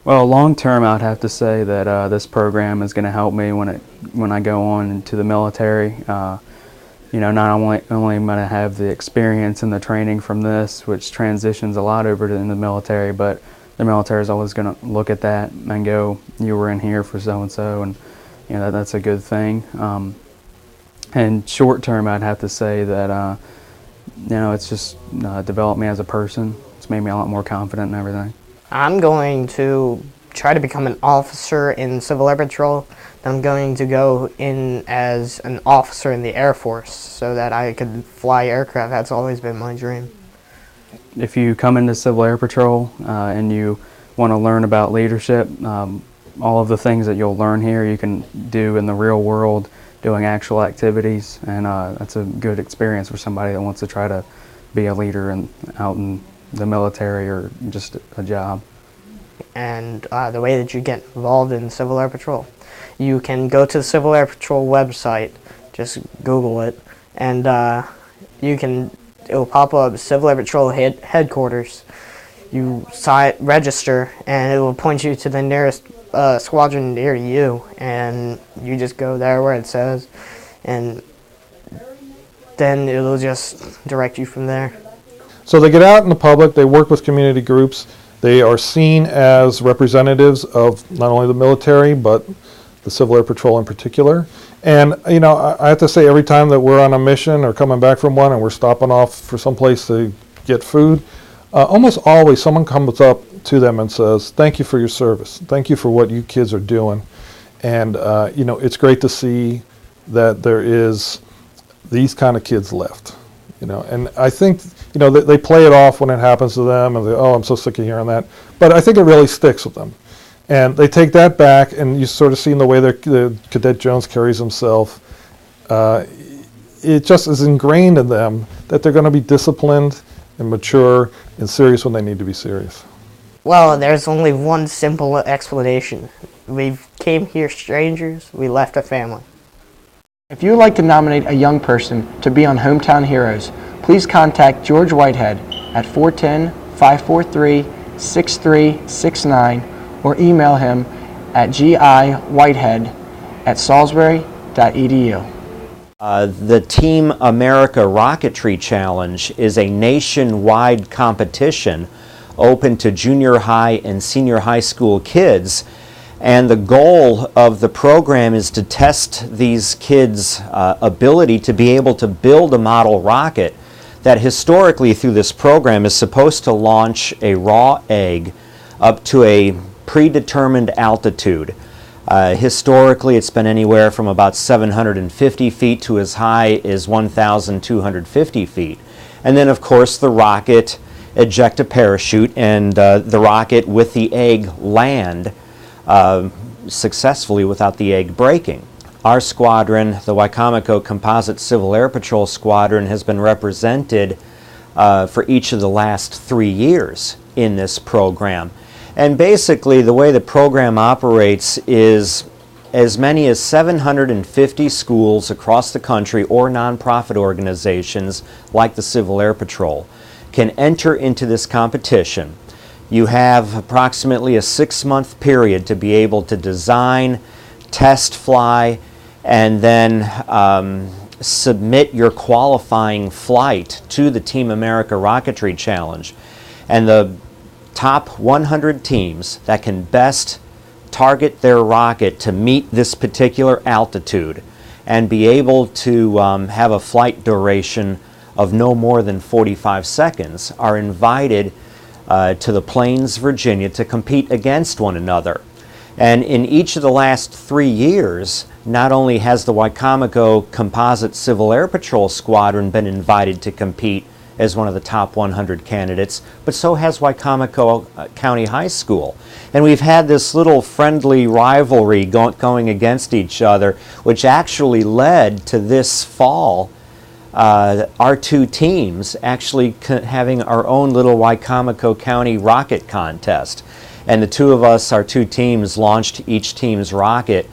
Well, long term, I'd have to say that this program is going to help me when I go on into the military. Not only am I going to have the experience and the training from this, which transitions a lot over to in the military, but the military is always going to look at that and go, "You were in here for so and so," and that's a good thing. And short term, I'd have to say that it's just developed me as a person. It's made me a lot more confident and everything. I'm going to try to become an officer in Civil Air Patrol. Then I'm going to go in as an officer in the Air Force so that I could fly aircraft. That's always been my dream. If you come into Civil Air Patrol and you want to learn about leadership, all of the things that you'll learn here you can do in the real world doing actual activities, and that's a good experience for somebody that wants to try to be a leader out in the military or just a job. And the way that you get involved in Civil Air Patrol, you can go to the Civil Air Patrol website, just Google it, and it'll pop up Civil Air Patrol headquarters. You register, and it will point you to the nearest squadron near you, and you just go there where it says, and then it'll just direct you from there. So they get out in the public, they work with community groups, they are seen as representatives of not only the military, but the Civil Air Patrol in particular. And, I have to say, every time that we're on a mission or coming back from one and we're stopping off for some place to get food, almost always someone comes up to them and says, "Thank you for your service. Thank you for what you kids are doing." And, it's great to see that there is these kind of kids left. And I think, they play it off when it happens to them, and they, "Oh, I'm so sick of hearing that." But I think it really sticks with them. And they take that back, and you sort of see in the way that Cadet Jones carries himself, it just is ingrained in them that they're going to be disciplined and mature and serious when they need to be serious. Well, there's only one simple explanation. We came here strangers, we left a family. If you would like to nominate a young person to be on Hometown Heroes, please contact George Whitehead at 410-543-6369 or email him at giwhitehead@salisbury.edu. The Team America Rocketry Challenge is a nationwide competition open to junior high and senior high school kids. And the goal of the program is to test these kids' ability to be able to build a model rocket that historically through this program is supposed to launch a raw egg up to a predetermined altitude. Historically, it's been anywhere from about 750 feet to as high as 1,250 feet. And then, of course, the rocket eject a parachute, and the rocket with the egg land successfully without the egg breaking. Our squadron, the Wicomico Composite Civil Air Patrol Squadron, has been represented for each of the last 3 years in this program. And basically the way the program operates is as many as 750 schools across the country or nonprofit organizations like the Civil Air Patrol can enter into this competition. You have approximately a 6-month period to be able to design, test fly, and then submit your qualifying flight to the Team America Rocketry Challenge. And the top 100 teams that can best target their rocket to meet this particular altitude and be able to have a flight duration of no more than 45 seconds are invited to the Plains, Virginia to compete against one another. And in each of the last 3 years, not only has the Wicomico Composite Civil Air Patrol Squadron been invited to compete as one of the top 100 candidates, but so has Wicomico County High School. And we've had this little friendly rivalry going against each other, which actually led to this fall our two teams actually having our own little Wicomico County rocket contest. And the two of us, our two teams, launched each team's rocket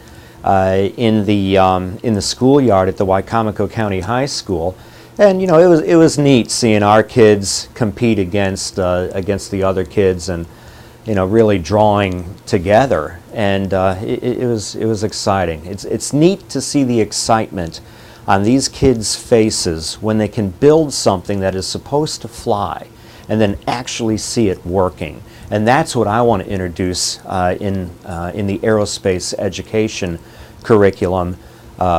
in the schoolyard at the Wicomico County High School. And it was neat seeing our kids compete against the other kids, and really drawing together, and it was exciting. It's neat to see the excitement on these kids' faces when they can build something that is supposed to fly and then actually see it working. And that's what I want to introduce in the aerospace education curriculum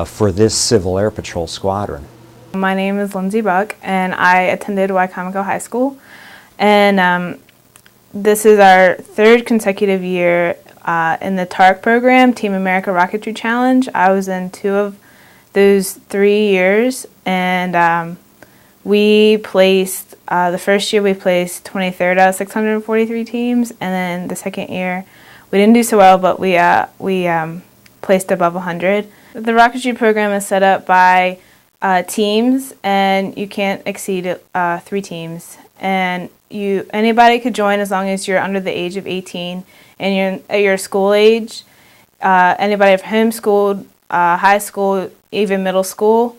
for this Civil Air Patrol Squadron. My name is Lindsay Buck, and I attended Wicomico High School, and this is our third consecutive year in the TARC program, Team America Rocketry Challenge. I was in 2 of those 3 years, and we placed, the first year we placed 23rd out of 643 teams, and then the second year we didn't do so well, but we placed above 100. The rocketry program is set up by teams, and you can't exceed 3 teams. And anybody could join as long as you're under the age of 18 and you're at your school age. Anybody have homeschooled, high school, even middle school,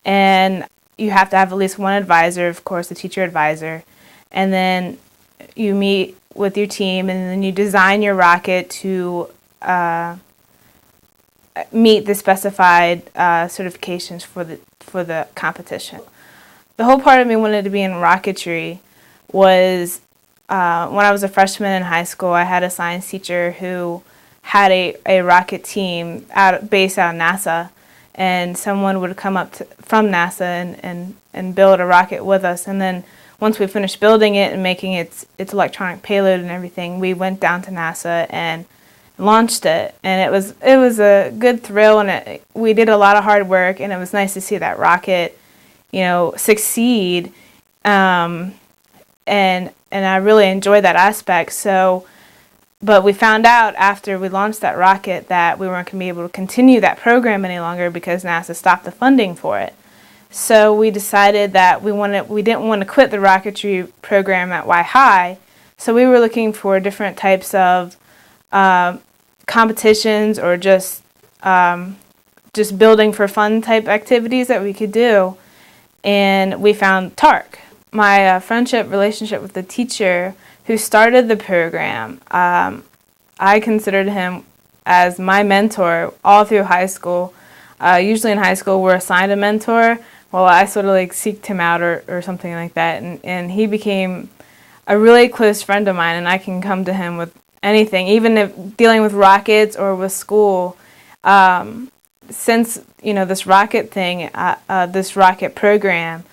and you have to have at least one advisor, of course, a teacher advisor, and then you meet with your team, and then you design your rocket to meet the specified certifications for the competition. The whole part of me wanted to be in rocketry was when I was a freshman in high school. I had a science teacher who had a rocket team based out of NASA, and someone would come up from NASA and build a rocket with us. And then once we finished building it and making its electronic payload and everything, we went down to NASA and launched it. And it was a good thrill, and we did a lot of hard work, and it was nice to see that rocket, succeed. And I really enjoyed that aspect. But we found out after we launched that rocket that we weren't going to be able to continue that program any longer because NASA stopped the funding for it. So we decided that we didn't want to quit the rocketry program at Y-High. So we were looking for different types of competitions or just building for fun type activities that we could do. And we found TARC. My relationship with the teacher who started the program, I considered him as my mentor all through high school. Usually in high school we're assigned a mentor. Well, I sort of seeked him out or something like that, and he became a really close friend of mine, and I can come to him with anything, even if dealing with rockets or with school. Since this rocket thing, this rocket program,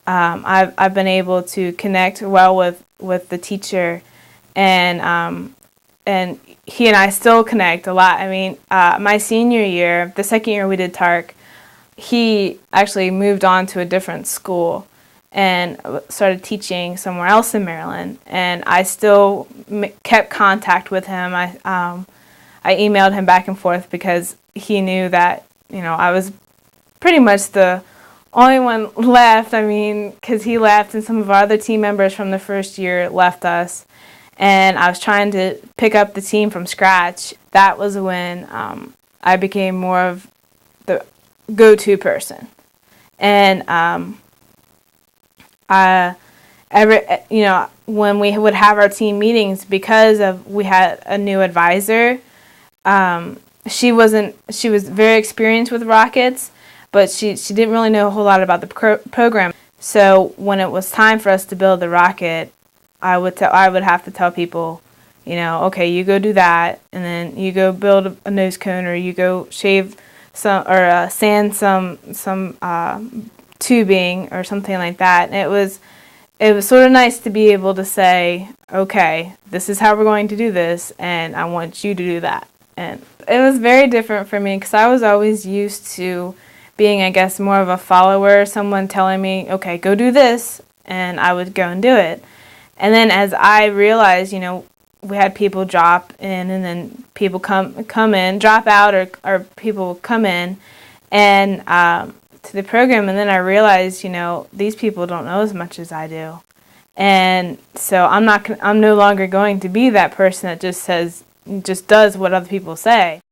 I've been able to connect well with the teacher, and he and I still connect a lot. I mean, my senior year, the second year we did TARC, he actually moved on to a different school and started teaching somewhere else in Maryland, and I still kept contact with him. I emailed him back and forth because he knew that I was pretty much the only one left. I mean, because he left and some of our other team members from the first year left us, and I was trying to pick up the team from scratch. That was when I became more of the go-to person, and when we would have our team meetings, because we had a new advisor. She was very experienced with rockets, but she didn't really know a whole lot about the program. So when it was time for us to build the rocket, I would have to tell people, okay, you go do that, and then you go build a nose cone, or you go shave some or sand some tubing or something like that. And it was sort of nice to be able to say, okay, this is how we're going to do this, and I want you to do that. And it was very different for me because I was always used to being, I guess, more of a follower, someone telling me, okay, go do this, and I would go and do it. And then as I realized, we had people drop in, and then people come in, drop out, or people come in and to the program, and then I realized, these people don't know as much as I do. And so I'm no longer going to be that person that just does what other people say.